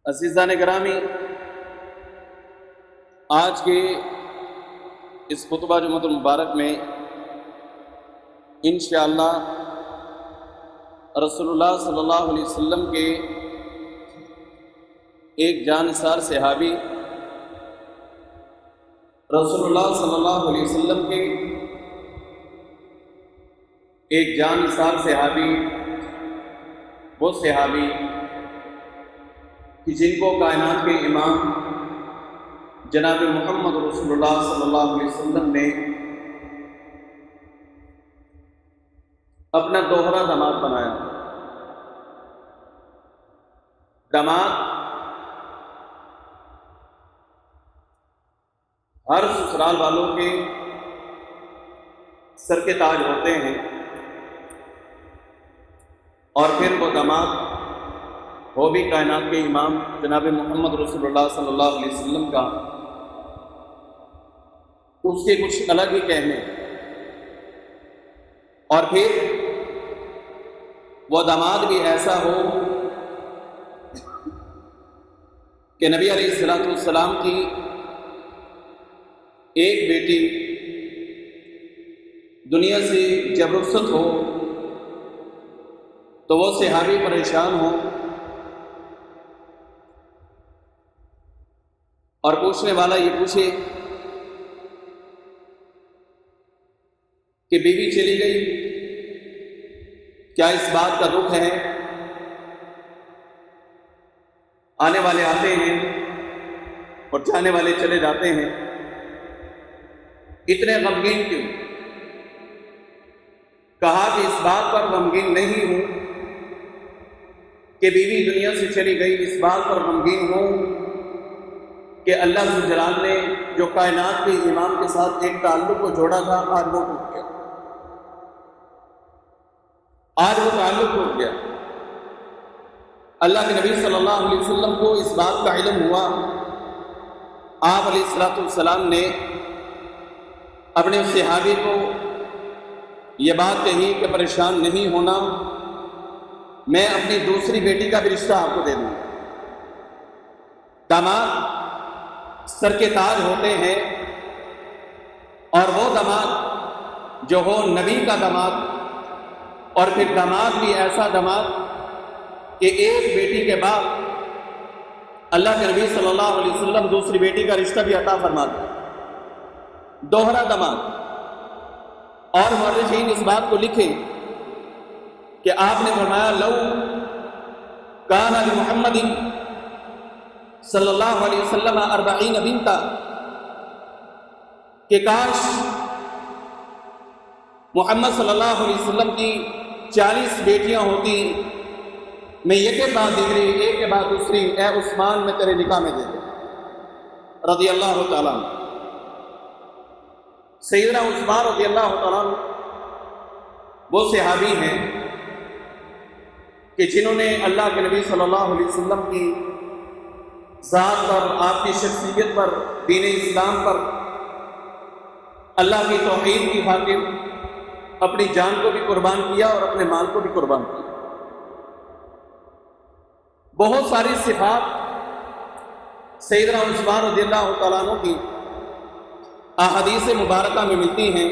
عزیزان گرامی، آج کے اس خطبہ جمعۃ المبارک میں انشاءاللہ رسول اللہ صلی اللہ علیہ وسلم کے ایک جانثار صحابی، رسول اللہ صلی اللہ علیہ وسلم کے ایک جانثار صحابی، وہ صحابی کہ جن کو کائنات کے امام جناب محمد رسول اللہ صلی اللہ علیہ وسلم نے اپنا دوہرا داماد بنایا۔ داماد ہر سسرال والوں کے سر کے تاج ہوتے ہیں، اور پھر وہ داماد وہ بھی کائنات کے امام جناب محمد رسول اللہ صلی اللہ علیہ وسلم کا، اس کے کچھ الگ ہی کہنے، اور پھر وہ داماد بھی ایسا ہو کہ نبی علیہ الصلوۃ والسلام کی ایک بیٹی دنیا سے جب رخصت ہو تو وہ صحابی پریشان ہو اور پوچھنے والا یہ پوچھے کہ بیوی چلی گئی، کیا اس بات کا دکھ ہے؟ آنے والے آتے ہیں اور جانے والے چلے جاتے ہیں، اتنے غمگین کیوں؟ کہا کہ اس بات پر غمگین نہیں ہوں کہ بیوی دنیا سے چلی گئی، اس بات پر غمگین ہوں کہ اللہ ذو جلال نے جو کائنات کے امام کے ساتھ ایک تعلق کو جوڑا تھا، آج وہ ٹوٹ گیا، آج وہ تعلق ٹوٹ گیا۔ اللہ کے نبی صلی اللہ علیہ وسلم کو اس بات کا علم ہوا، آپ علیہ الصلوۃ والسلام نے اپنے صحابی کو یہ بات کہی کہ پریشان نہیں ہونا، میں اپنی دوسری بیٹی کا بھی رشتہ آپ کو دے دوں۔ داماد سر کے تاج ہوتے ہیں، اور وہ داماد جو ہو نبی کا داماد، اور پھر داماد بھی ایسا داماد کہ ایک بیٹی کے بعد اللہ کے نبی صلی اللہ علیہ وسلم دوسری بیٹی کا رشتہ بھی عطا فرما دے، دوہرا داماد۔ اور مورخین اس بات کو لکھے کہ آپ نے فرمایا لو کان لمحمد صلی اللہ علیہ وسلم 40 بنتا، کہ کاش محمد صلی اللہ علیہ وسلم کی 40 بیٹیاں ہوتی، میں ایک کے بعد دیگری، ایک کے بعد دوسری، اے عثمان میں تیرے نکاح میں دے دے، رضی اللہ تعالیٰ عنہ۔ سیدنا عثمان رضی اللہ تعالیٰ عنہ وہ صحابی ہیں کہ جنہوں نے اللہ کے نبی صلی اللہ علیہ وسلم کی ذات پر، آپ کی شخصیت پر، دین اسلام پر، اللہ کی توحید کی خاطر اپنی جان کو بھی قربان کیا اور اپنے مال کو بھی قربان کیا۔ بہت ساری صفات سیدنا عثمان رضی اللہ تعالیٰ عنہ کی احادیث مبارکہ میں ملتی ہیں۔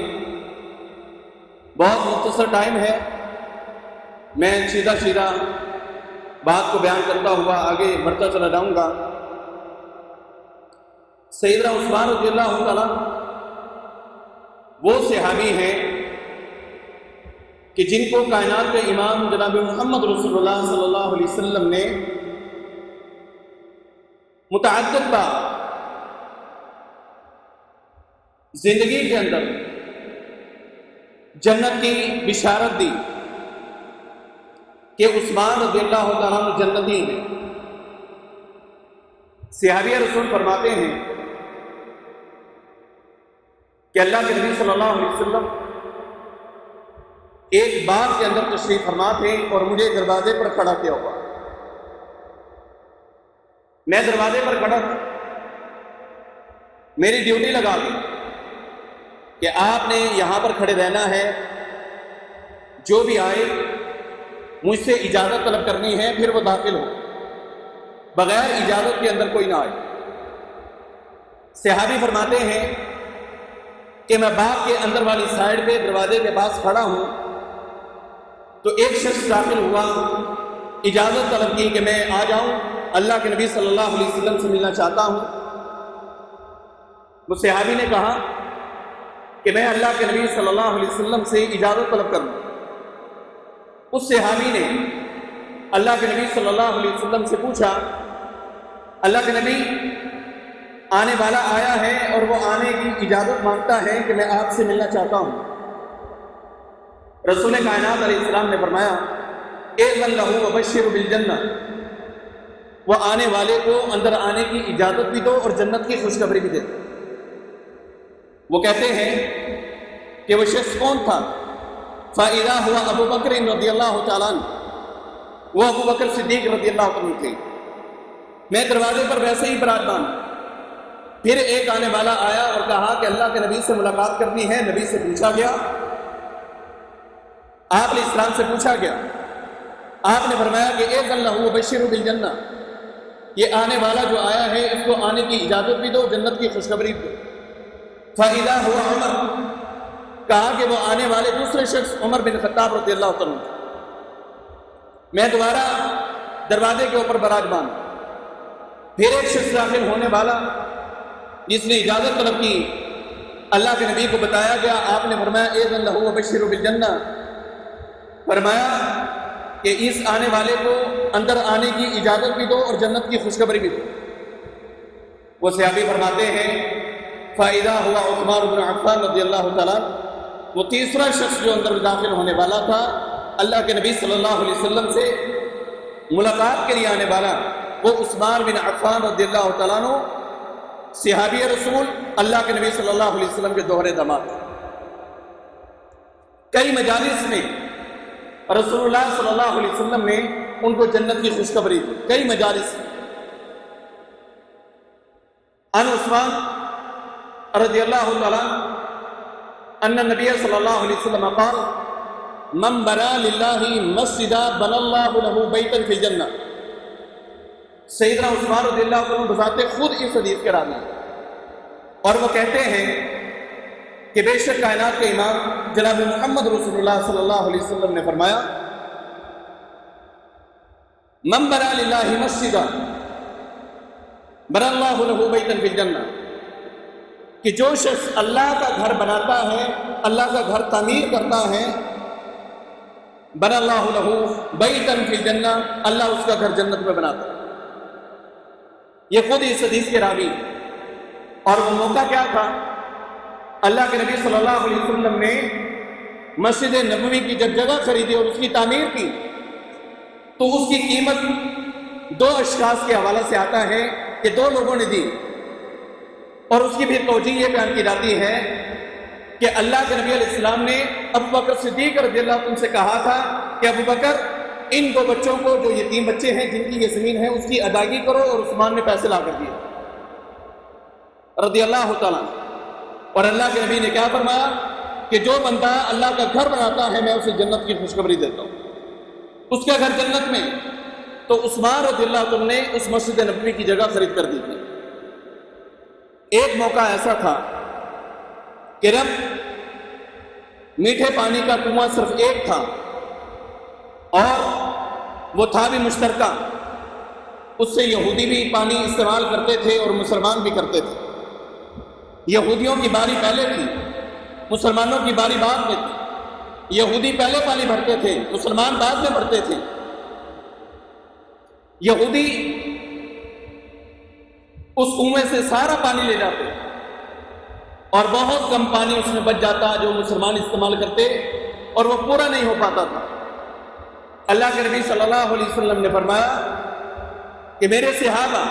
بہت مختصر ٹائم ہے، میں سیدھا بات کو بیان کرتا ہوا آگے بڑھتا چلا جاؤں گا۔ سیدنا عثمان رضی اللہ تعالیٰ وہ صحابی ہیں کہ جن کو کائنات کے امام جناب محمد رسول اللہ صلی اللہ علیہ وسلم نے متعدد بار زندگی کے اندر جنت کی بشارت دی کہ عثمان رضی اللہ تعالیٰ عنہ جنتی ہیں۔ صحابی رسول فرماتے ہیں کہ اللہ کے نبی صلی اللہ علیہ وسلم ایک باغ کے اندر تشریف فرما تھے اور مجھے دروازے پر کھڑا کیا ہوا، میں دروازے پر کھڑا تھا، میری ڈیوٹی لگا دی کہ آپ نے یہاں پر کھڑے رہنا ہے، جو بھی آئے مجھ سے اجازت طلب کرنی ہے، پھر وہ داخل ہو۔ بغیر اجازت کے اندر کوئی نہ آئے۔ صحابی فرماتے ہیں کہ میں باغ کے اندر والی سائڈ پہ دروازے کے پاس کھڑا ہوں تو ایک شخص داخل ہوا، اجازت طلب کی کہ میں آ جاؤں، اللہ کے نبی صلی اللہ علیہ وسلم سے ملنا چاہتا ہوں۔ وہ صحابی نے کہا کہ میں اللہ کے نبی صلی اللہ علیہ وسلم سے اجازت طلب کروں۔ اس صحابی نے اللہ کے نبی صلی اللہ علیہ وسلم سے پوچھا، اللہ کے نبی آنے والا آیا ہے اور وہ آنے کی اجازت مانگتا ہے کہ میں آپ سے ملنا چاہتا ہوں۔ رسول کائنات علیہ السلام نے فرمایا اذن لہ وبشر بالجنہ، وہ آنے والے کو اندر آنے کی اجازت بھی دو اور جنت کی خوشخبری بھی دے دو۔ وہ کہتے ہیں کہ وہ شخص کون تھا؟ فَإِذَا هُوَ ابو بکر رضی اللہ تعالیٰ عنہ، وہ ابو بکر صدیق رضی اللہ عنہ تھے۔ میں دروازے پر ویسے ہی برادمان، پھر ایک آنے والا آیا اور کہا کہ اللہ کے نبی سے ملاقات کرنی ہے۔ نبی سے پوچھا گیا، آپ علیہ السلام سے پوچھا گیا، آپ نے فرمایا کہ اذن لہ وبشر بالجنہ، یہ آنے والا جو آیا ہے اس کو آنے کی اجازت بھی دو، جنت کی خوشخبری دو۔ فَإِذَا هُوَ عمر، کہا کہ وہ آنے والے دوسرے شخص عمر بن خطاب رضی اللہ عنہ۔ میں دوبارہ دروازے کے اوپر براجمان، پھر ایک شخص داخل ہونے والا جس نے اجازت طلب کی، اللہ کے نبی کو بتایا گیا، آپ نے فرمایا اذن لہ وبشر بالجنہ، فرمایا کہ اس آنے والے کو اندر آنے کی اجازت بھی دو اور جنت کی خوشخبری بھی دو۔ وہ صحابی فرماتے ہیں فَإِذَا هُوَ عثمان بن عفان رضی اللہ تعالیٰ، وہ تیسرا شخص جو اندر داخل ہونے والا تھا اللہ کے نبی صلی اللہ علیہ وسلم سے ملاقات کے لیے آنے والا، وہ عثمان بن عفان رضی اللہ تعالیٰ عنہ، صحابی رسول، اللہ کے نبی صلی اللہ علیہ وسلم کے دوہرے داماد۔ کئی مجالس میں رسول اللہ صلی اللہ علیہ وسلم نے ان کو جنت کی خوشخبری دی، کئی مجالس میں۔ ان عثمان رضی اللہ تعالیٰ ان النبی صلی اللہ علیہ وسلم قال من بنا للہ مسجدا بنا اللہ لہ بیتا فی الجنہ۔ سیدنا عثمان رضی اللہ عنہ بذات خود اس حدیث کے راوی ہیں، اور وہ کہتے ہیں کہ بے شک کائنات کے امام جناب محمد رسول اللہ صلی اللہ علیہ وسلم نے فرمایا من بنا للہ مسجدا بنا اللہ لہ بیتا فی الجنہ، کہ جو شخص اللہ کا گھر بناتا ہے، اللہ کا گھر تعمیر کرتا ہے، بنا اللہ لہ بیتا فی الجنہ، اللہ اس کا گھر جنت میں بناتا ہے۔ یہ خود اس حدیث کے راوی۔ اور وہ موقع کیا تھا؟ اللہ کے نبی صلی اللہ علیہ وسلم نے مسجد نبوی کی جب جگہ خریدی اور اس کی تعمیر کی تو اس کی قیمت دو اشخاص کے حوالے سے آتا ہے کہ دو لوگوں نے دی، اور اس کی بھی توجیہ یہ بیان کی جاتی ہے کہ اللہ کے نبی علیہ السلام نے ابو بکر صدیق رضی اللہ عنہ سے کہا تھا کہ ابو بکر ان دو بچوں کو، جو یتیم بچے ہیں جن کی یہ زمین ہے، اس کی ادائیگی کرو، اور عثمان نے پیسے لا کر دیے رضی اللہ تعالیٰ۔ اور اللہ کے نبی نے کیا فرمایا کہ جو بندہ اللہ کا گھر بناتا ہے میں اسے جنت کی خوشخبری دیتا ہوں، اس کا گھر جنت میں۔ تو عثمان رضی اللہ عنہ نے اس مسجد نبوی کی جگہ خرید کر دی تھی۔ ایک موقع ایسا تھا کہ رب میٹھے پانی کا کنواں صرف ایک تھا اور وہ تھا بھی مشترکہ، اس سے یہودی بھی پانی استعمال کرتے تھے اور مسلمان بھی کرتے تھے۔ یہودیوں کی باری پہلے تھی، مسلمانوں کی باری بعد میں تھی۔ یہودی پہلے پانی بھرتے تھے، مسلمان بعد میں بھرتے تھے۔ یہودی اس کنویں سے سارا پانی لے جاتے اور بہت کم پانی اس میں بچ جاتا جو مسلمان استعمال کرتے، اور وہ پورا نہیں ہو پاتا تھا۔ اللہ کے نبی صلی اللہ علیہ وسلم نے فرمایا کہ میرے صحابہ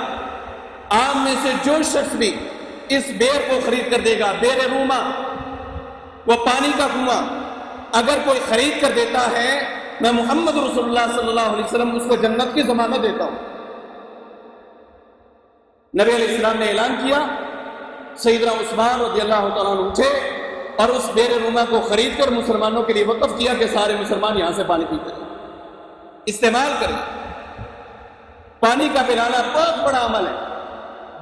عام میں سے جو شخص بھی اس بیر کو خرید کر دے گا، بیر روما، وہ پانی کا کنواں اگر کوئی خرید کر دیتا ہے، میں محمد رسول اللہ صلی اللہ علیہ وسلم اس کو جنت کی ضمانت دیتا ہوں۔ نبی علیہ السلام نے اعلان کیا، سیدنا عثمان رضی اللہ تعالیٰ عنہ اٹھے اور اس بیر روما کو خرید کر مسلمانوں کے لیے وقف کیا کہ سارے مسلمان یہاں سے پانی پیتے ہیں، استعمال کریں۔ پانی کا پلانا بہت بڑا عمل ہے،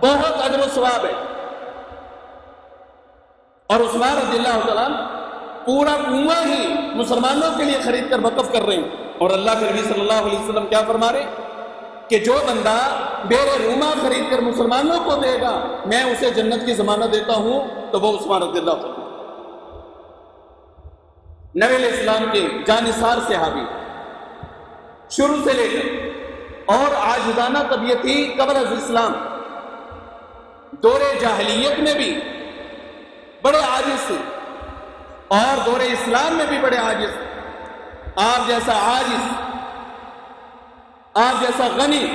بہت اجر و ثواب ہے۔ اور عثمان رضی اللہ تعالیٰ پورا کنواں ہی مسلمانوں کے لیے خرید کر وقف کر رہے ہیں۔ اور اللہ کے نبی صلی اللہ علیہ وسلم کیا فرما رہے ہیں کہ جو بندہ بیر روما خرید کر مسلمانوں کو دے گا میں اسے جنت کی ضمانت دیتا ہوں، تو وہ عثمان رضی اللہ تعالیٰ نبی علیہ السلام کے جانثار صحابی، شروع سے لے کر اور عاجزانہ طبیعت تھی قبل از اسلام، دور جاہلیت میں بھی بڑے عاجز تھے اور دور اسلام میں بھی بڑے عاجز تھے۔ آپ جیسا عاجز، آپ جیسا غنی،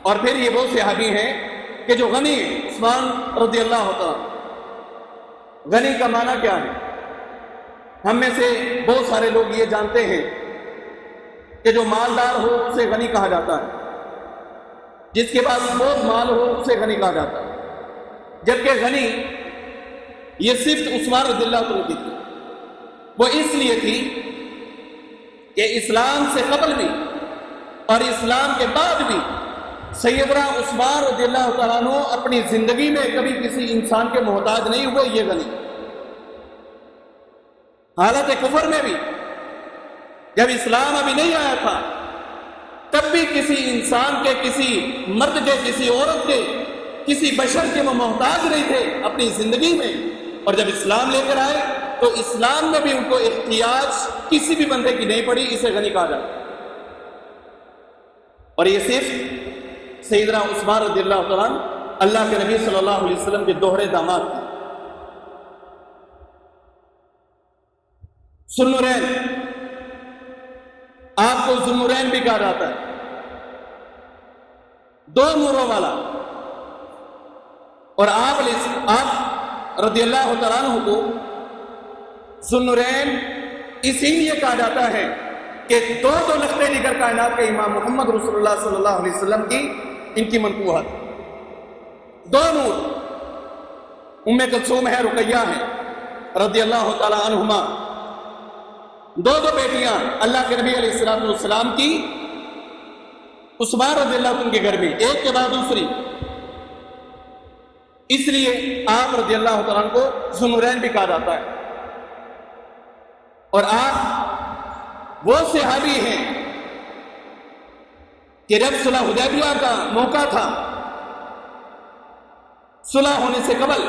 اور پھر یہ وہ صحابی ہیں کہ جو غنی، عثمان رضی اللہ عنہ۔ غنی کا معنی کیا ہے؟ ہم میں سے بہت سارے لوگ یہ جانتے ہیں کہ جو مالدار ہو اسے غنی کہا جاتا ہے، جس کے پاس بہت مال ہو اسے غنی کہا جاتا ہے، جبکہ غنی یہ صرف عثمان رضی اللہ عنہ کی تھی۔ وہ اس لیے تھی کہ اسلام سے قبل بھی اور اسلام کے بعد بھی سیدنا عثمان رضی اللہ تعالیٰ عنہ اپنی زندگی میں کبھی کسی انسان کے محتاج نہیں ہوئے۔ یہ غنی حالت کفر میں بھی، جب اسلام ابھی نہیں آیا تھا، تب بھی کسی انسان کے، کسی مرد کے، کسی عورت کے، کسی بشر کے وہ محتاج نہیں تھے اپنی زندگی میں۔ اور جب اسلام لے کر آئے تو اسلام میں بھی ان کو احتیاج کسی بھی بندے کی نہیں پڑی، اسے غنی کہا جاتا ہے۔ اور یہ صرف سیدنا عثمان رضی اللہ تعالیٰ عنہ اللہ کے نبی صلی اللہ علیہ وسلم کے دوہرے داماد تھے۔ ذوالنورین، آپ کو ذوالنورین بھی کہا جاتا ہے، دو نوروں والا۔ اور آپ رضی اللہ تعالیٰ عنہ کو ذوالنورین اسی لیے کہا جاتا ہے کہ دو نقطے جگر کائنات کے امام محمد رسول اللہ صلی اللہ علیہ وسلم کی ان کی منقوحات، دو نور، ام کلثوم ہے، رقیہ ہے رضی اللہ تعالیٰ عنہما، دو بیٹیاں اللہ کے نبی علیہ السلام کی، عثمان رضی اللہ عنہ کے گھر میں، ایک کے بعد دوسری۔ اس لیے آپ رضی اللہ تعالیٰ عنہ کو ذوالنورین بھی کہا جاتا ہے۔ اور آپ وہ صحابی ہیں کہ جب صلح حدیبیہ کا موقع تھا، صلح ہونے سے قبل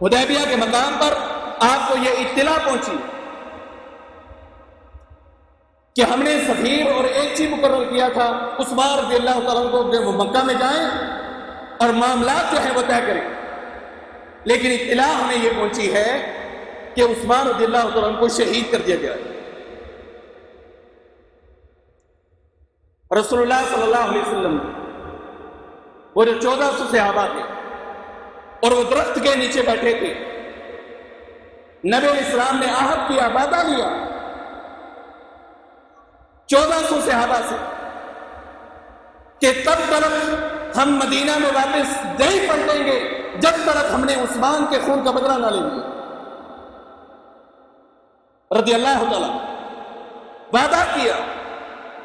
حدیبیہ کے مقام پر آپ کو یہ اطلاع پہنچی کہ ہم نے سفیر اور ایک چیز مقرر کیا تھا عثمان رضی اللہ تعالیٰ کو کہ وہ مکہ میں جائیں اور معاملات جو ہیں وہ طے کریں، لیکن اطلاع ہمیں یہ پہنچی ہے کہ عثمان رضی اللہ تعالیٰ کو شہید کر دیا گیا۔ رسول اللہ صلی اللہ علیہ وسلم وہ جو 1400 صحابہ تھے اور وہ درخت کے نیچے بیٹھے تھے، نبی علیہ السلام نے عہد کیا، وعدہ لیا 1400 صحابہ سے کہ تب تک ہم مدینہ میں واپس نہیں پلٹیں گے جب تک ہم نے عثمان کے خون کا بدلہ نہ لے لیا۔ رضی اللہ تعالیٰ وعدہ کیا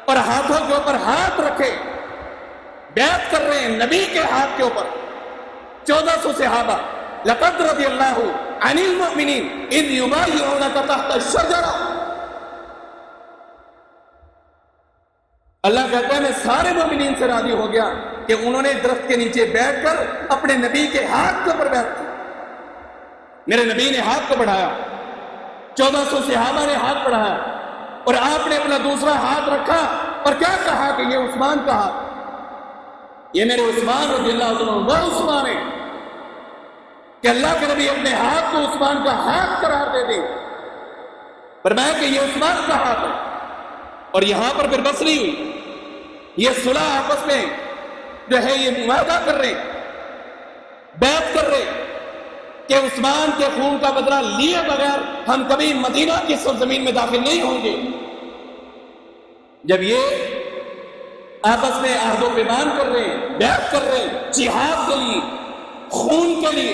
اور ہاتھوں کے اوپر ہاتھ رکھے، بیعت کر رہے ہیں نبی کے ہاتھ کے اوپر 1400 صحابہ۔ لقد رضی اللہ عن المؤمنین اذ یبایعونک تحت الشجرہ، اللہ کہتا ہے میں سارے مومنین سے راضی ہو گیا کہ انہوں نے درخت کے نیچے بیٹھ کر اپنے نبی کے ہاتھ کے اوپر بیعت کی۔ میرے نبی نے ہاتھ کو بڑھایا، 1400 صحابہ نے ہاتھ بڑھایا، اور آپ نے اپنا دوسرا ہاتھ رکھا اور کیا کہا کہ یہ عثمان کا ہاتھ، یہ میرے عثمان رضی اللہ عنہ وہ عثمان ہے کہ اللہ کے نبی اپنے ہاتھ کو عثمان کا ہاتھ قرار دے دیں، فرمایا کہ یہ عثمان کا ہاتھ ہے۔ اور یہاں پر پھر بس نہیں ہوئی، یہ صلح آپس میں جو ہے یہ معاہدہ کر رہے، بیعت کر رہے کہ عثمان کے خون کا بدلہ لیے بغیر ہم کبھی مدینہ کی سرزمین میں داخل نہیں ہوں گے۔ جب یہ آپس میں عہد و پیمان کر رہے ہیں، بیعت کر رہے ہیں جہاد کے لیے، خون کے لیے،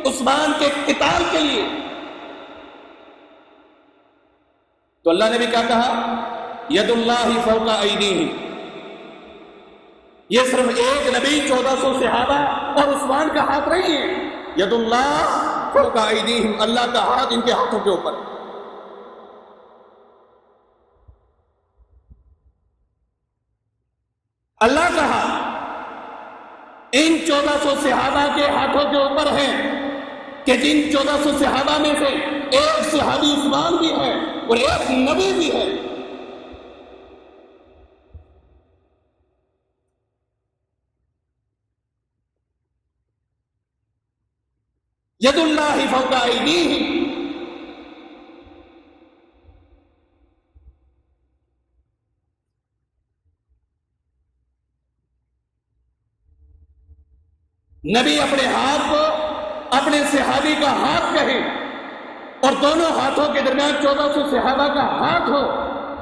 عثمان کے قتال کے لیے، تو اللہ نے بھی کیا کہا، ید اللہ فوق ایدیہم، یہ صرف ایک نبی 1400 صحابہ اور عثمان کا ہاتھ نہیں ہے. ید اللہ فوق ایدیہم، اللہ کا ہاتھ ان کے ہاتھوں کے اوپر. اللہ کا ہاتھ ان 1400 صحابہ کے ہاتھوں کے اوپر ہے کہ جن 1400 صحابہ میں سے ایک صحابی عثمان بھی ہے اور ایک نبی بھی ہے. ید اللہ فوق ایدیہم. نبی اپنے ہاتھ کو اپنے صحابی کا ہاتھ کہے اور دونوں ہاتھوں کے درمیان 1400 صحابہ کا ہاتھ ہو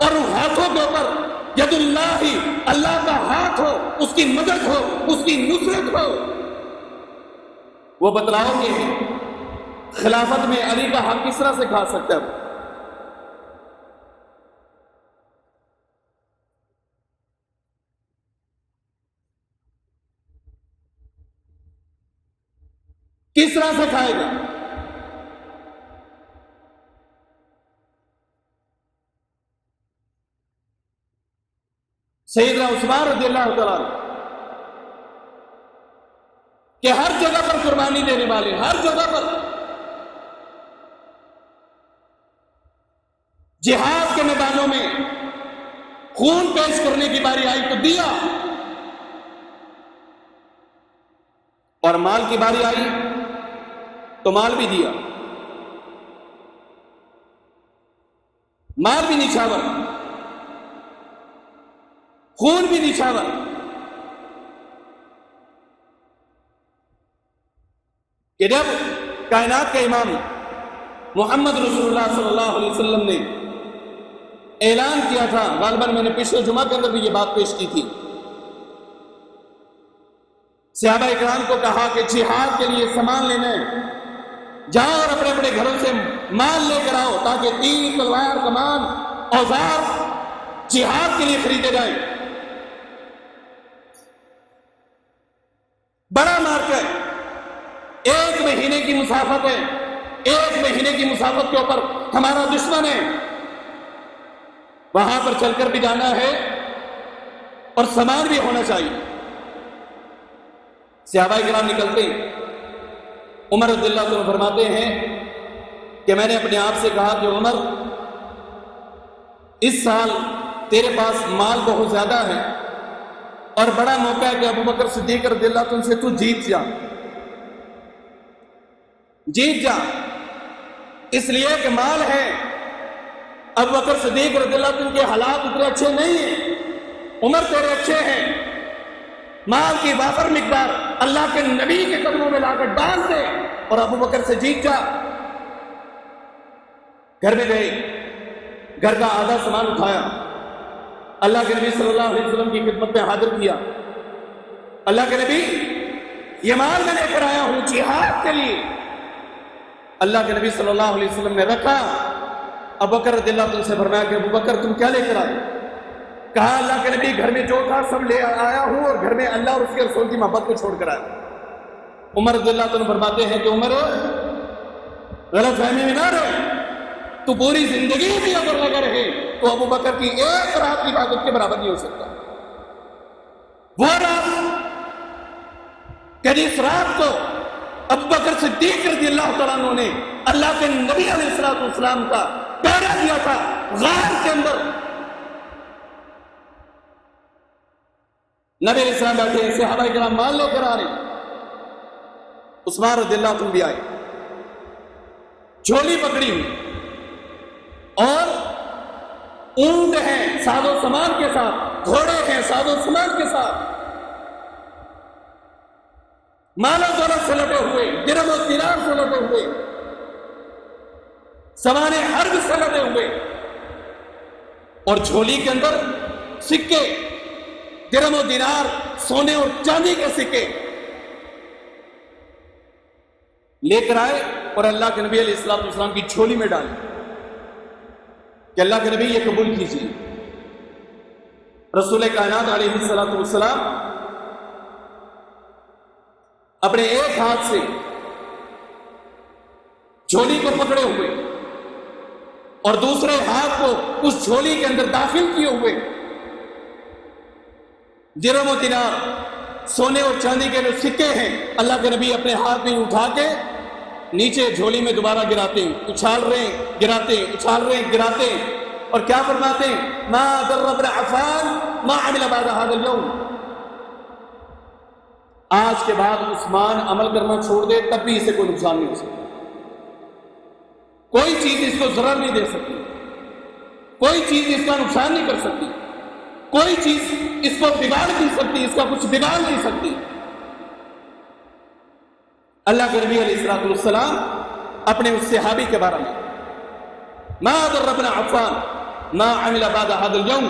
اور ان ہاتھوں کے اوپر ید اللہ، اللہ کا ہاتھ ہو، اس کی مدد ہو، اس کی نصرت ہو. وہ بتلاؤ گے خلافت میں علی کا حق کس طرح سے کھا سکتا ہے؟ کس طرح سے کھائے گا؟ سیدنا عثمان رضی اللہ تعالیٰ کہ ہر جگہ پر قربانی دینے والے، ہر جگہ پر جہاد کے میدانوں میں خون پیش کرنے کی باری آئی تو دیا، اور مال کی باری آئی تو مال بھی دیا. مال بھی نچھاور، خون بھی نچھاور. کہ جب کائنات کے امام محمد رسول اللہ صلی اللہ علیہ وسلم نے اعلان کیا تھا، غالباً میں نے پچھلے جمعہ کے اندر بھی یہ بات پیش کی تھی، صحابہ اکرام کو کہا کہ جہاد کے لیے سامان لینا ہے، جاؤ اور اپنے اپنے گھروں سے مال لے کر آؤ تاکہ تیر، تلوار، کمان، اوزار جہاد کے لیے خریدے جائیں. بڑا مارکیٹ، ایک مہینے کی مسافت ہے، ایک مہینے کی مسافت کے اوپر ہمارا دشمن ہے، وہاں پر چل کر بھی جانا ہے اور سامان بھی ہونا چاہیے. صحابہ کرام نکلتے، عمر رضی اللہ عنہ فرماتے ہیں کہ میں نے اپنے آپ سے کہا کہ عمر، اس سال تیرے پاس مال بہت زیادہ ہے اور بڑا موقع ہے کہ ابو بکر صدیق رضی اللہ عنہ سے تو جیت جا، اس لیے کہ مال ہے. ابو بکر صدیق رضی اللہ عنہ کے حالات اتنے اچھے نہیں ہیں، عمر تیرے اچھے ہیں، مال کی وافر مقدار اللہ کے نبی کے قدموں میں لا کر ڈال دے اور ابو بکر سے جیت جا. گھر میں گئے، گھر کا آدھا سامان اٹھایا، اللہ کے نبی صلی اللہ علیہ وسلم کی خدمت میں حاضر کیا. اللہ کے نبی، یہ مال میں لے کر آیا ہوں جہاد کے لیے. اللہ کے نبی صلی اللہ علیہ وسلم نے رکھا. ابو بکر رضی اللہ عنہ سے فرمایا کہ ابو بکر تم کیا لے کر آئے؟ کہا اللہ کے نبی گھر میں جو تھا سب لے آیا ہوں اور گھر میں اللہ اور اس کے رسول کی محبت کو چھوڑ کر آیا. عمر رضی اللہ عنہ فرماتے ہیں کہ عمر غلط فہمی میں نہ رہے، تو پوری زندگی بھی اگر لگا رہے تو ابو بکر کی ایک رات کی عبادت کے برابر نہیں ہو سکتا. وہ رات کہ جس رات کو ابو بکر صدیق رضی اللہ تعالیٰ عنہ نے اللہ کے نبی علیہ الصلوۃ والسلام کا پہرا دیا تھا غار کے اندر. نبی علیہ السلام بیٹھے، صحابہ کرام مال لے کر آ رہے، عثمان رضی اللہ عنہ بھی آئے، جھولی پکڑی ہوئی اور اونٹ ہیں ساز و سامان کے ساتھ، گھوڑے ہیں ساز و سامان کے ساتھ، مال و دولت سے لٹے ہوئے، درہم و دینار سے لٹے ہوئے، سوارِ حرب سے لٹے ہوئے، اور جھولی کے اندر سکے، درہم و دینار، سونے اور چاندی کے سکے لے کر آئے اور اللہ کے نبی علیہ الصلوۃ والسلام کی جھولی میں ڈالے کہ اللہ کے نبی یہ قبول کیجیے. رسول کائنات علیہ الصلوۃ والسلام اپنے ایک ہاتھ سے جھولی کو پکڑے ہوئے اور دوسرے ہاتھ کو اس جھولی کے اندر داخل کیے ہوئے درہم و دینار سونے اور چاندی کے جو سکے ہیں اللہ کے نبی اپنے ہاتھ میں اٹھا کے نیچے جھولی میں دوبارہ گراتے ہیں، اچھال رہے ہیں گراتے ہیں، اچھال رہے ہیں گراتے ہیں، اور کیا فرماتے ہیں؟ ما ضر ابن عفان ما عمل بعد هذا اليوم، آج کے بعد عثمان عمل کرنا چھوڑ دے تب بھی اسے کوئی نقصان نہیں ہو سکتا، کوئی چیز اس کو ضرر نہیں دے سکتی، کوئی چیز اس کا نقصان نہیں کر سکتی، کوئی چیز اس کو بگاڑ نہیں سکتی، اس کا کچھ بگاڑ نہیں سکتی۔ اللہ کے نبی علیہ السلام اپنے اس صحابی کے بارے میں ما ضر ابن عفان ما عمل بعد هذا اليوم،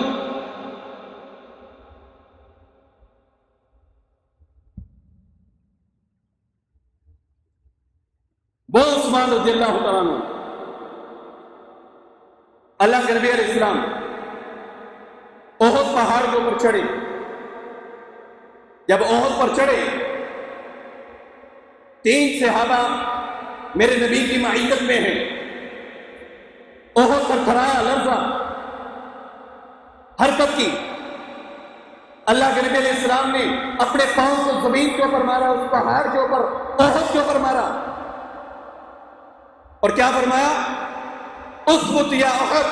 وہ عثمان رضی اللہ تعالیٰ عنہ اللہ کے نبی علیہ السلام احد پہاڑ کے اوپر چڑھے، جب احد پر چڑھے 3 صحابہ میرے نبی کی معیت میں ہیں، احد تھرتھرایا، لرزا، حرکت کی، اللہ کے نبی علیہ السلام نے اپنے پاؤں کو زمین کے اوپر مارا، اس پہاڑ کے اوپر احد کے اوپر مارا، اور کیا فرمایا؟ اثبت یا احد،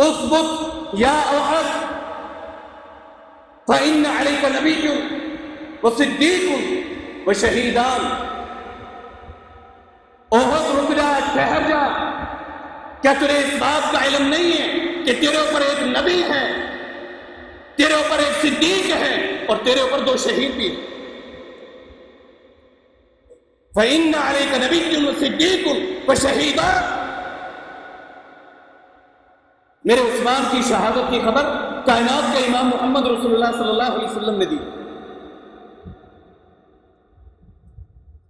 اثبت یا احد، فإن عليك نبي وصديق وشهيدان، احد رک جا، ٹھہر جا، کیا تجھے اس بات کا علم نہیں ہے کہ تیرے اوپر ایک نبی ہے، تیرے اوپر ایک صدیق ہے، اور تیرے اوپر 2 شہید بھی ہیں؟ فإن عليك نبي وصديق وشهيدان، میرے عثمان کی شہادت کی خبر کائنات کے امام محمد رسول اللہ صلی اللہ علیہ وسلم نے دی۔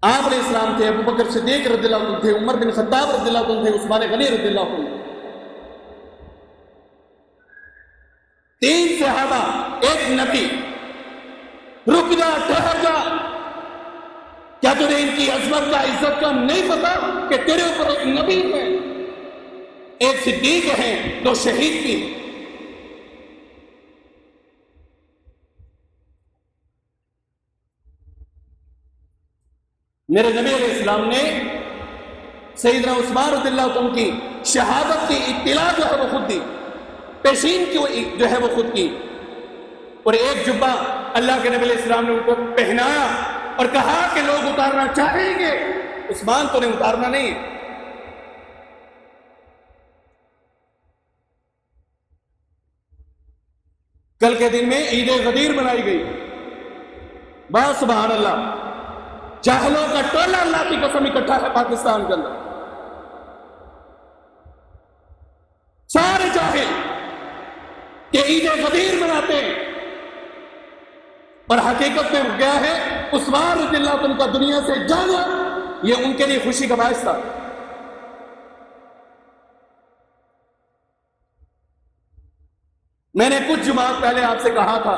آپ علیہ السلام تھے، ابو بکر صدیق رضی اللہ عنہ تھے، عمر بن خطاب رضی اللہ عنہ تھے، عثمان غنی رضی اللہ عنہ، 3 صحابہ، ایک نبی، رک جا، ٹھہر جا، کیا تجھے ان کی عظمت کا، عزت کا نہیں پتا کہ تیرے اوپر ایک نبی ہے، ایک صدیق ہے، 2 شہید بھی ہیں؟ میرے نبی علیہ السلام نے سیدنا عثمان رضی اللہ عنہ کی شہادت کی اطلاع جو ہے وہ خود دی، پیشین کی جو ہے وہ خود کی، اور ایک جبہ اللہ کے نبی علیہ السلام نے ان کو پہنایا اور کہا کہ لوگ اتارنا چاہیں گے، عثمان تو نے اتارنا نہیں۔ کل کے دن میں عید غدیر منائی گئی، بس سبحان اللہ، جاہلوں کا ٹولہ اللہ کی قسم اکٹھا ہے پاکستان کے اندر، سارے جاہل کہ عید غدیر مناتے ہیں، پر حقیقت میں کیا ہے؟ عثمان رضی اللہ عنہ کا دنیا سے جانا یہ ان کے لیے خوشی کا باعث تھا۔ میں نے کچھ جمعات پہلے آپ سے کہا تھا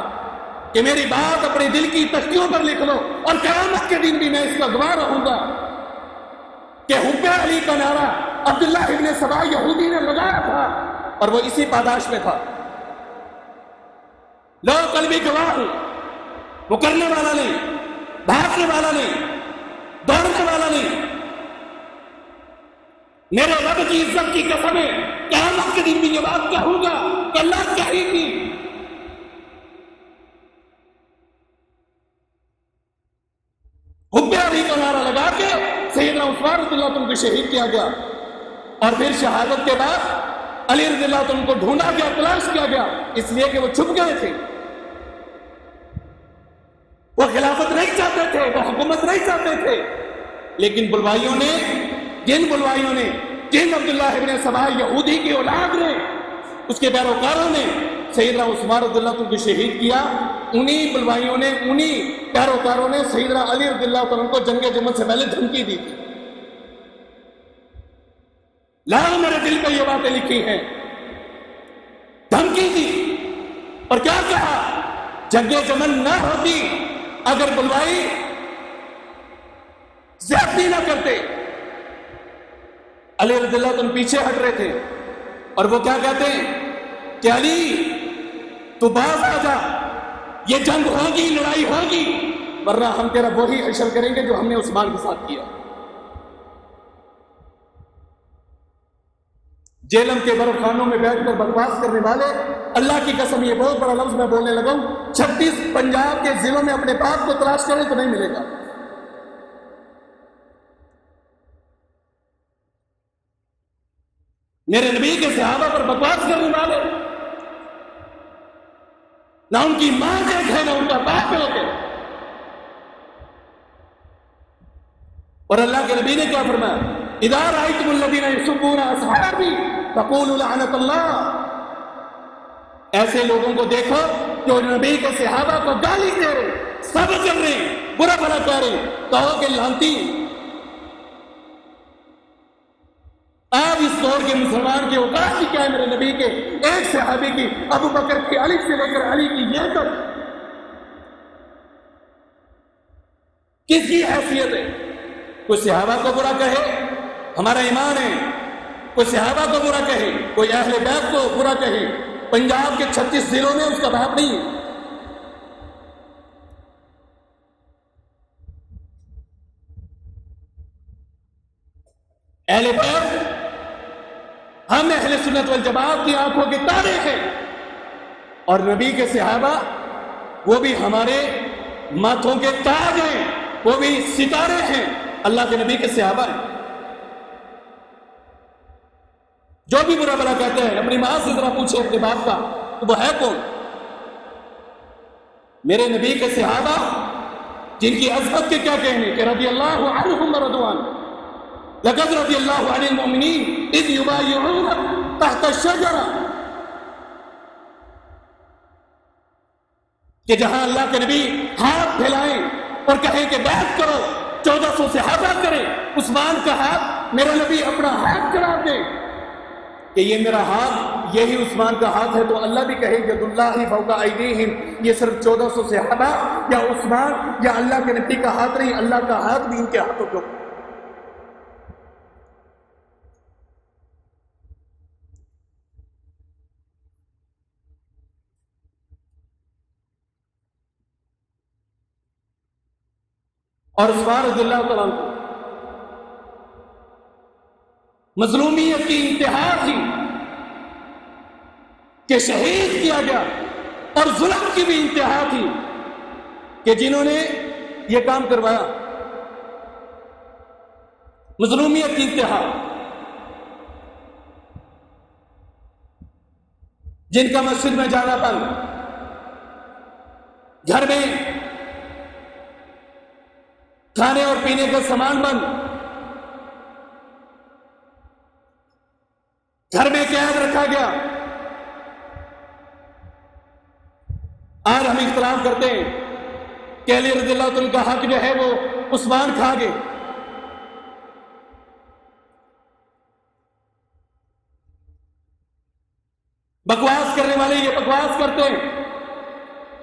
کہ میری بات اپنے دل کی تختیوں پر لکھ لو، اور قیامت کے دن بھی میں اس کا گواہ رہوں گا کہ حب علی کا نعرہ عبداللہ ابن سبا یہودی نے لگایا تھا، اور وہ اسی پاداش میں تھا۔ لو کل بھی گواہ ہوں، وہ کرنے والا نہیں، بھاگنے والا نہیں، دوڑنے والا نہیں، میرے رب کی عزت کی قسم ہے قیامت کے دن بھی یہ بات کہوں گا کہ اللہ کہی تھی۔ حب علی کا نعرہ لگا کے سیدنا عثمان رضی اللہ عنہ کو شہید کیا گیا، اور پھر شہادت کے بعد علی رضی اللہ عنہ کو ڈھونڈا گیا، تلاش کیا گیا، اس لیے کہ وہ چھپ گئے تھے، وہ خلافت نہیں چاہتے تھے، وہ حکومت نہیں چاہتے تھے، لیکن بلوائیوں نے، جن بلوائیوں نے، جن عبداللہ ابن سبا یہودی کی اولاد نے، اس کے پیروکاروں نے سیدنا عثمان رضی اللہ عنہ کو شہید کیا، انہی بلوائیوں نے، انہی پیروکاروں نے سیدنا علی رضی اللہ عنہ کو جنگ جمل سے پہلے دھمکی دی تھی۔ لا، میرے دل پہ یہ باتیں لکھی ہیں، دھمکی دی، اور کیا کہا؟ جنگ جمل نہ ہوتی اگر بلوائی زیادتی نہ کرتے. علی رضی اللہ عنہ پیچھے ہٹ رہے تھے اور وہ کیا کہتے ہیں کہ علی تو باز آ جا، یہ جنگ ہوگی، لڑائی ہوگی، ورنہ ہم تیرا وہی حشر کریں گے جو ہم نے عثمان کے ساتھ کیا. جیلم کے برف خانوں میں بیٹھ کر بکواس کرنے والے، اللہ کی قسم یہ بہت بڑا لفظ میں بولنے لگا ہوں، 36 پنجاب کے ضلعوں میں اپنے باپ کو تلاش کریں تو نہیں ملے گا. میرے نبی کے صحابہ پر بکواس کرنے والے، نہ ان کی ماں ایک ہے نہ ان کا باپ ایک ہے. اور اللہ کے نبی نے کیا فرمایا؟ اذا رأيتم الذين يسبون اصحابي فقولوا لعنة الله. ایسے لوگوں کو دیکھو جو نبی کے صحابہ کو گالی دے رہے، سب کر رہے، برا بھلا کہہ رہے، کہو کہ لعنتی. آج اس دور کے مسلمان کے اوقات کی کیا ہے؟ میرے نبی کے ایک صحابی کی، ابو بکر کی، علی سے لے کر علی کی، یہ تک کس کی حیثیت ہے؟ کوئی صحابہ کو برا کہے، ہمارا ایمان ہے. کوئی صحابہ کو برا کہے، کوئی اہل بیت کو برا کہے، پنجاب کے 36 ضلعوں میں اس کا باپ نہیں ہے. اہل بیت ہم اہل سنت والجماعت کی آنکھوں کے تارے ہیں، اور نبی کے صحابہ وہ بھی ہمارے ماتھوں کے تاج ہیں، وہ بھی ستارے ہیں، اللہ کے نبی کے صحابہ ہیں. جو بھی برا بلا کہتے ہیں اپنی ماں سے ذرا پوچھے اپنے باپ کا تو وہ ہے کون؟ میرے نبی کے صحابہ جن کی عظمت کے کیا کہنے کہ رضی اللہ عنہم ورضوا عنہ، لقد رضی اللہ عن المؤمنین اذ یبایعونک تحت الشجرہ، کہ جہاں اللہ کے نبی ہاتھ پھیلائیں اور کہیں کہ بیعت کرو، 1400 صحابہ کریں، عثمان کا ہاتھ میرا نبی اپنا ہاتھ قرار دے کہ یہ میرا ہاتھ، یہی عثمان کا ہاتھ ہے، تو اللہ بھی کہے ید اللہ فوق ایدیہم، یہ صرف 1400 صحابہ یا عثمان یا اللہ کے نبی کا ہاتھ نہیں، اللہ کا ہاتھ بھی ان کے ہاتھوں کو. اور عثمان رضی اللہ تعالیٰ عنہ مظلومیت کی انتہا تھی کہ شہید کیا گیا، اور ظلم کی بھی انتہا تھی کہ جنہوں نے یہ کام کروایا، مظلومیت کی انتہا، جن کا مسجد میں جانا بند، گھر میں کھانے اور پینے کا سامان بند، گھر میں قید رکھا گیا. آج ہم اختلاف کرتے ہیں کہ علی رضی اللہ عنہ کا حق جو ہے وہ عثمان کھا گئے. بکواس کرنے والے یہ بکواس کرتے ہیں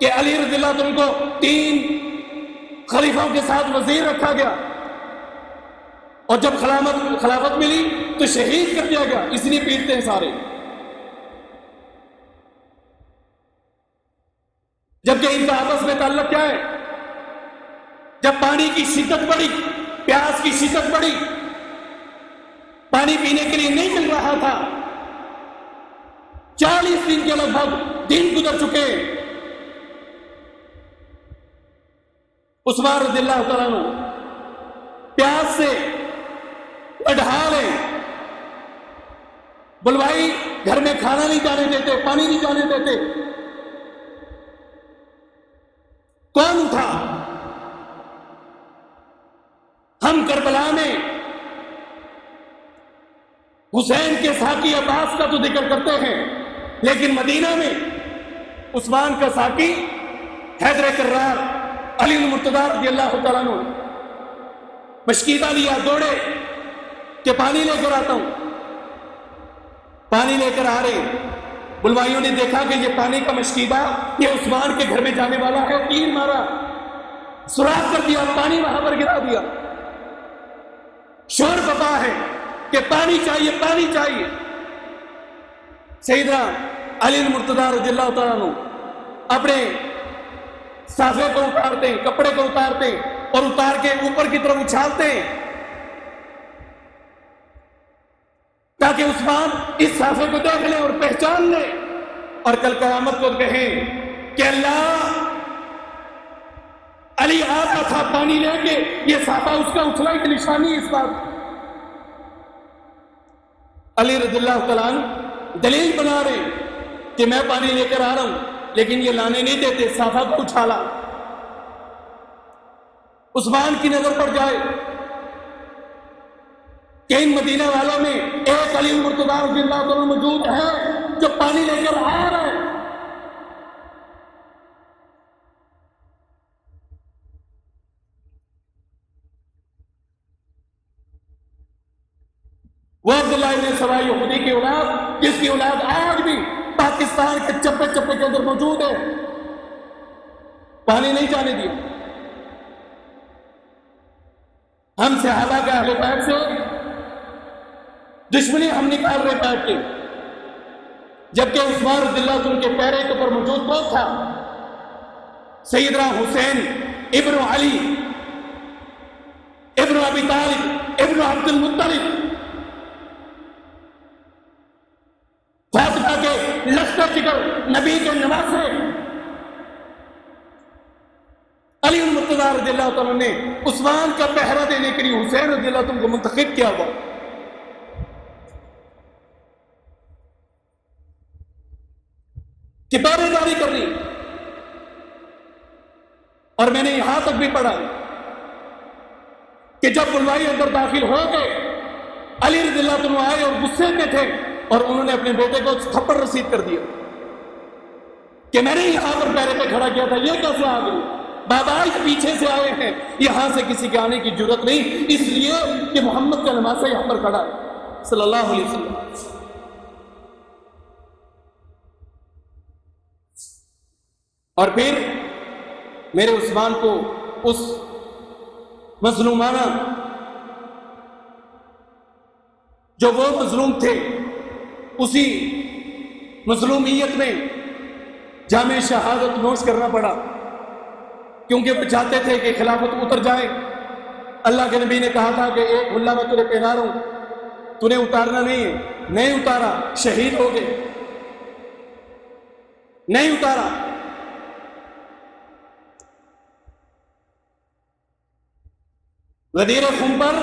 کہ علی رضی اللہ عنہ کو 3 خلیفوں کے ساتھ وزیر رکھا گیا، اور جب خلافت ملی تو شہید کر دیا گیا. اس لیے پیٹتے ہیں سارے، جبکہ ان کا آپس میں تعلق کیا ہے؟ جب پانی کی شدت بڑھی، پیاس کی شدت بڑھی، پانی پینے کے لیے نہیں مل رہا تھا، 40 دن کے لگ بھگ دن گزر چکے، عثمان رضی اللہ تعالیٰ عنہ پیاس سے اڈھال ہے، بلوائی، گھر میں کھانا نہیں جانے دیتے، پانی نہیں جانے دیتے. کون اٹھا؟ ہم کربلا میں حسین کے ساقی عباس کا تو ذکر کرتے ہیں، لیکن مدینہ میں عثمان کا ساقی حیدر کرار علی المرتضیٰ رضی اللہ تعالیٰ عنہ مشکیدہ لیا، دوڑے کہ پانی لے کر آتا ہوں. پانی لے کر آ رہے، بلوائیوں نے دیکھا کہ یہ پانی کا مشکیدہ یہ عثمان کے گھر میں جانے والا ہے، تیر مارا، سوراخ کر دیا، پانی وہاں پر گرا دیا. شور بپا ہے کہ پانی چاہیے پانی چاہیے. سیدنا علی المرتضیٰ رضی اللہ تعالیٰ عنہ اپنے صافے کو اتارتے ہیں, کپڑے کو اتارتے ہیں اور اتار کے اوپر کی طرف اچھالتے ہیں تاکہ عثمان اس صافے کو دیکھ لیں اور پہچان لیں اور کل قیامت کو کہیں کہ اللہ, علی آ رہا تھا پانی لے کے, یہ صافہ اس کا اچھلائی کی نشانی اس بات. علی رضی اللہ تعالیٰ عنہ دلیل بنا رہے کہ میں پانی لے کر آ رہا ہوں, لیکن یہ لانے نہیں دیتے, صافہ کو اچھالا. عثمان کی نظر پڑ جائے کہ ان مدینہ والوں میں ایک علی المرتضیٰ رضی اللہ تعالیٰ موجود ہے جو پانی لے کر آ رہا ہے. وہ عبداللہ ابن سبا یہودی کی اولاد, جس کی اولاد آج بھی پاکستان کے چپے چپے کے اندر موجود ہے, پانی نہیں جانے دیا. ہم صحابہ کے اہل بیت سے دشمنی ہم نکال رہے بیٹھ کے, جبکہ عثمان رضی اللہ عنہ کے پیرے کے اوپر موجود کون تھا؟ سیدنا حسین ابن علی ابن ابی طالب ابن عبد المطلب, فاطمہ کے لشکر جگر, نبی کے نواسے. علی المرتضیٰ رضی اللہ تعالیٰ نے عثمان کا پہرا دینے کے لیے حسین رضی اللہ عنہ کو منتخب کیا ہوا کہ پہرے داری کرنی. اور میں نے یہاں تک بھی پڑھا کہ جب بلوائی اندر داخل ہو گئے, علی رضی اللہ عنہ آئے اور غصے میں تھے اور انہوں نے اپنے بیٹے کو تھپڑ رسید کر دیا کہ میں نے یہاں پر پہرے پہ کھڑا کیا تھا, یہ کیسے آ گئی؟ بابا یہ پیچھے سے آئے ہیں, یہاں سے کسی کے آنے کی جرت نہیں, اس لیے کہ محمد کا نمازہ یہاں پر کھڑا ہے صلی اللہ علیہ وسلم. اور پھر میرے عثمان کو اس مظلومانہ, جو وہ مظلوم تھے, اسی مظلومیت میں جامع شہادت نوش کرنا پڑا, کیونکہ وہ چاہتے تھے کہ خلافت اتر جائے. اللہ کے نبی نے کہا تھا کہ ایک حلہ میں تجھے پہنا رہا ہوں, تو نے اتارنا نہیں ہے, نہیں اتارا, شہید ہو گئے, نہیں اتارا. غدیر خم پر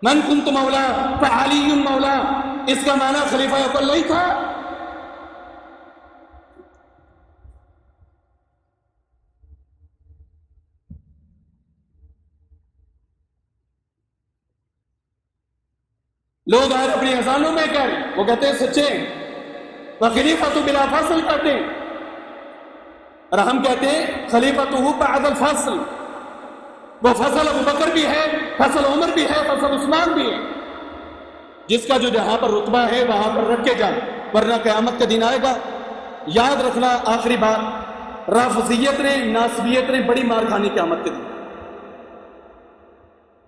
من کنت مولا فعلی مولا, اس کا معنی خلیفہ اول نہیں تھا. لوگ آج اپنی اذانوں میں کہہ رہے, وہ کہتے ہیں سچے وہ خلیفہ تو بلا فصل کہتے ہیں, اور ہم کہتے ہیں خلیفہ تو ہو بعد الفصل. وہ فصل ابو بکر بھی ہے, فصل عمر بھی ہے, فصل عثمان بھی ہے. جس کا جو جہاں پر رتبہ ہے وہاں پر رکھ کے جائے, ورنہ قیامت کا دن آئے گا. یاد رکھنا آخری بات, رافضیت نے, ناصبیت نے بڑی مار کھانی قیامت کے دن,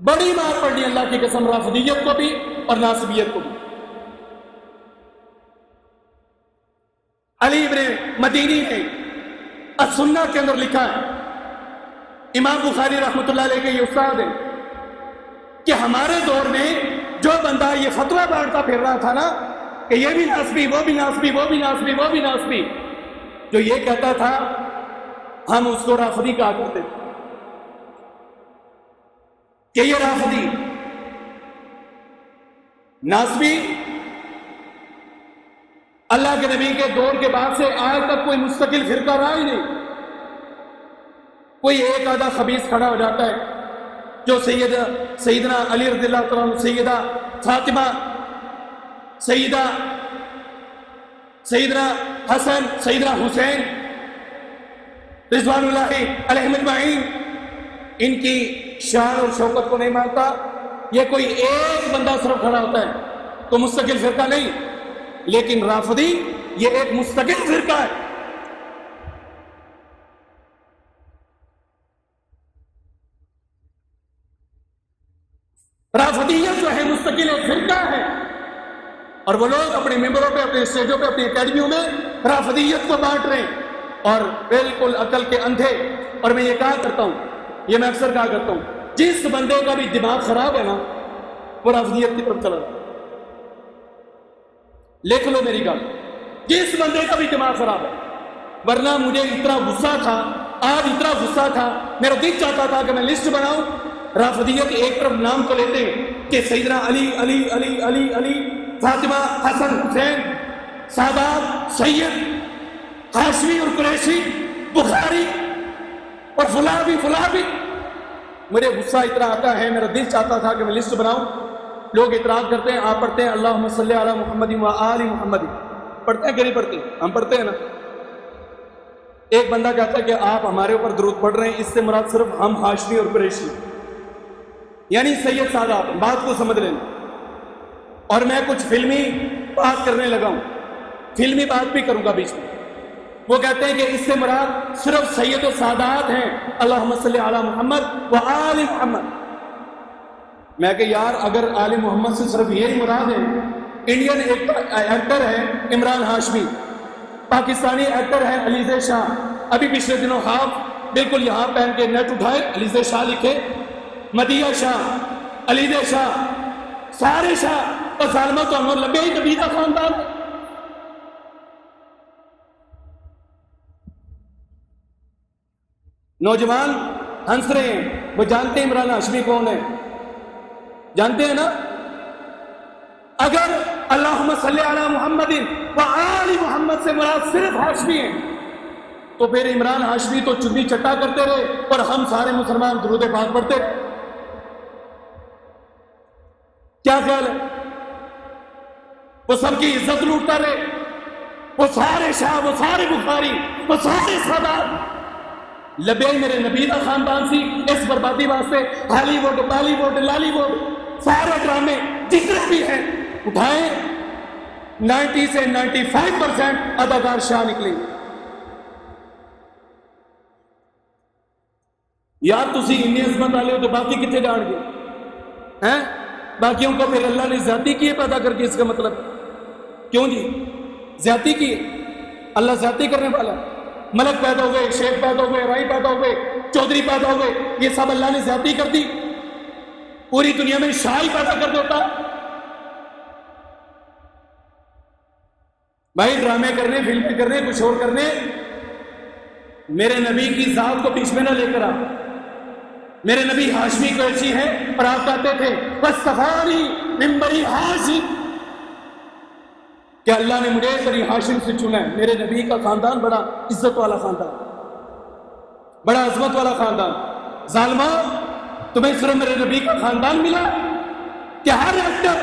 بڑی مار پڑنی اللہ کی قسم, رافضیت کو بھی اور ناصبیت کو بھی. علی ابن مدینی نے السنہ کے اندر لکھا ہے, امام بخاری رحمۃ اللہ علیہ کے یہ استاد ہے, کہ ہمارے دور میں جو بندہ یہ فتویٰ بانٹتا پھر رہا تھا نا کہ یہ بھی ناسبی, وہ بھی ناسبی, وہ بھی ناسبی, وہ بھی ناسبی, جو یہ کہتا تھا ہم اس کو رافضی کہا کرتے تھے کہ یہ رافضی. ناسبی اللہ کے نبی کے دور کے بعد سے آج تک کوئی مستقل فرقہ رہا ہی نہیں. کوئی ایک آدھا خبیث کھڑا ہو جاتا ہے جو سیدنا علی رضی اللہ تعالیٰ عنہ, سیدہ فاطمہ, سیدنا حسن, سیدنا حسین رضوان اللہ علیہم اجمعین, ان کی شان اور شوکت کو نہیں مانتا. یہ کوئی ایک بندہ صرف کھڑا ہوتا ہے تو مستقل فرقہ نہیں, لیکن رافضی یہ ایک مستقل فرقہ ہے. رافضیت جو ہے مستقل ایک فرقہ ہے، اور وہ لوگ اپنے ممبروں پہ، اپنے اسٹیجوں پہ، اپنی اکیڈمیوں میں رافضیت کو بانٹ رہے ہیں، اور بالکل عقل کے اندھے۔ اور میں یہ کہا کرتا ہوں، یہ میں اکثر کہا کرتا ہوں، جس بندے کا بھی دماغ خراب ہے نا، وہ رافضیت کی طرف چلا رہا ہے۔ لکھ لو میری گل، جس بندے کا بھی دماغ خراب ہے۔ ورنہ مجھے اتنا غصہ تھا، آج اتنا غصہ تھا، میرا دل چاہتا تھا کہ میں لسٹ بناؤں، رافضیت ایک طرف نام کو لیتے ہیں کہ سیدنا علی علی علی علی علی، فاطمہ، حسن، حسین، سادات، سید، ہاشمی اور قریشی، بخاری اور فلاں بھی۔ مجھے غصہ اتنا آتا ہے، میرا دل چاہتا تھا کہ میں لسٹ بناؤں۔ لوگ اعتراض کرتے ہیں، آپ پڑھتے ہیں اللہم صلی علی محمد و آل محمد، پڑھتے ہیں کہ نہیں پڑھتے؟ ہم پڑھتے ہیں نا۔ ایک بندہ کہتا ہے کہ آپ ہمارے اوپر درود پڑھ رہے ہیں، اس سے مراد صرف ہم ہاشمی اور قریشی، یعنی سید سادات۔ بات کو سمجھ لینا۔ اور میں کچھ فلمی بات کرنے لگا ہوں، فلمی بات بھی کروں گا بیچ میں۔ وہ کہتے ہیں کہ اس سے مراد صرف سید و سادات ہیں، اللہم صلی علی محمد و آل محمد۔ میں کہ یار اگر آل محمد سے صرف یہی مراد ہے، انڈین ایکٹر ہے عمران ہاشمی، پاکستانی ایکٹر ہے علیزے شاہ، ابھی پچھلے دنوں ہاف بالکل یہاں پہن کے نیٹ اٹھائے، علیزے شاہ لکھے، مدیہ شاہ، علیزے شاہ، سارے شاہ، اور ظالمہ تو ہم لبے ہی نبی کا خاندان ہے۔ نوجوان ہنس رہے ہیں، وہ جانتے ہیں عمران ہاشمی کون ہے، جانتے ہیں نا؟ اگر اللہم صلی علی محمد و آل محمد سے مراد صرف ہاشمی ہے، تو پھر عمران ہاشمی تو چنی چٹا کرتے رہے اور ہم سارے مسلمان درود پاک پڑھتے رہے۔ کیا خیال ہے؟ وہ سب کی عزت لوٹتا رہے، وہ سارے شاہ، وہ سارے بخاری، وہ سارے سادات، لبے میرے نبی کا خاندان سی۔ اس بربادی واسطے Hollywood, Bollywood, Lollywood, سارے ڈرامے جتنے بھی ہیں اٹھائیں، 90 سے 95% اداکار شاہ نکلیں۔ یار تسی انی عظمت والے ہو تو باقی کتنے جان گے ہیں؟ باقیوں کو پھر اللہ نے زیادتی کی ہے پیدا کر کے، اس کا مطلب کیوں جی؟ زیادتی کی ہے، اللہ زیادتی کرنے والا ہے۔ ملک پیدا ہوئے، شیخ پیدا ہوئے، رائی پیدا ہوئے، چودھری پیدا ہوئے، یہ سب اللہ نے زیادتی کر دی؟ پوری دنیا میں شاہ ہی پیدا کر دیتا۔ بھائی ڈرامے کرنے، فلمیں کرنے، کچھ اور کرنے، میرے نبی کی ذات کو بیچ میں نہ لے کر آ۔ میرے نبی ہاشمی قریشی ہیں، اور آپ کہتے تھے وَاصْطَفَانِي مِن بَنِي ہاشم، کہ اللہ نے مجھے بنی ہاشم سے چنا ہے۔ میرے نبی کا خاندان بڑا عزت والا خاندان، بڑا عظمت والا خاندان۔ ظالمہ تمہیں صرف میرے نبی کا خاندان ملا کہ ہر ایکٹر،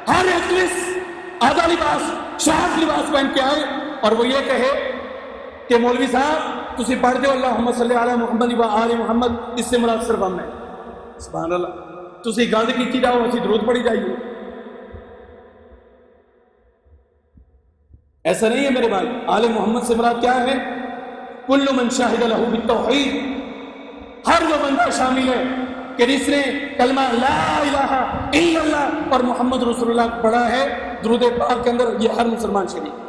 ہر ایکٹریس آدھا لباس، شاہد لباس پہن کے آئے اور وہ یہ کہے کہ مولوی صاحب تسی پڑھ دو اللہم صلی علی محمد و آل محمد، اس سے مراد صرف ہم ہیں۔ سبحان اللہ، تسی گاند کیتی جاؤ، اسی درود پڑھی جائیے۔ ایسا نہیں ہے میرے بھائی۔ آل محمد سے مراد کیا ہے؟ کل من شاہد لہ بالتوحید، ہر وہ بندہ شامل ہے کہ جس نے کلمہ لا الہ الا اللہ اور محمد رسول اللہ پڑھا ہے درود پاک کے اندر، یہ ہر مسلمان شریک۔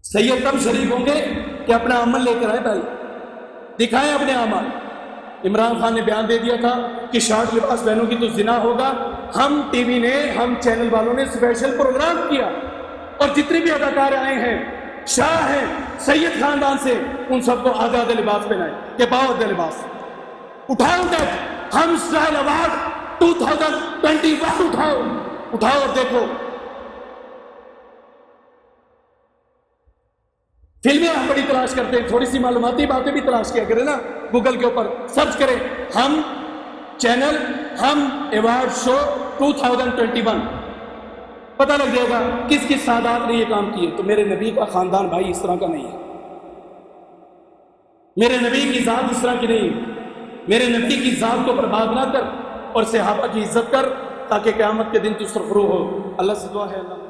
سید تب شریک ہوں گے کہ اپنا عمل لے کر آئے، پہلے دکھائیں اپنے اعمال۔ عمران خان نے بیان دے دیا تھا کہ شارٹ لباس بہنوں کی تو زنا ہوگا۔ ہم ٹی وی نے، ہم چینل والوں نے اسپیشل پروگرام کیا، اور جتنے بھی اداکار آئے ہیں، شاہ ہیں، سید خاندان سے، ان سب کو آدھے آدھے لباس پہنائے کہ پاؤ آدھے لباس اٹھاؤ تک ہم اسٹائل ایوارڈ 2021 اٹھاؤ اور دیکھو۔ فلمیں ہم بڑی تلاش کرتے ہیں، تھوڑی سی معلوماتی باتیں بھی تلاش کیا کریں نا، گوگل کے اوپر سرچ کریں ہم چینل، ہم ایوارڈ شو 2021، پتہ لگ جائے گا کس کس سادات نے یہ کام کیے۔ تو میرے نبی کا خاندان بھائی اس طرح کا نہیں ہے، میرے نبی کی ذات اس طرح کی نہیں ہے۔ میرے نبی کی ذات کو برباد نہ کر اور صحابہ کی عزت کر، تاکہ قیامت کے دن تو سرخرو ہو۔ اللہ سے دعا ہے اللہ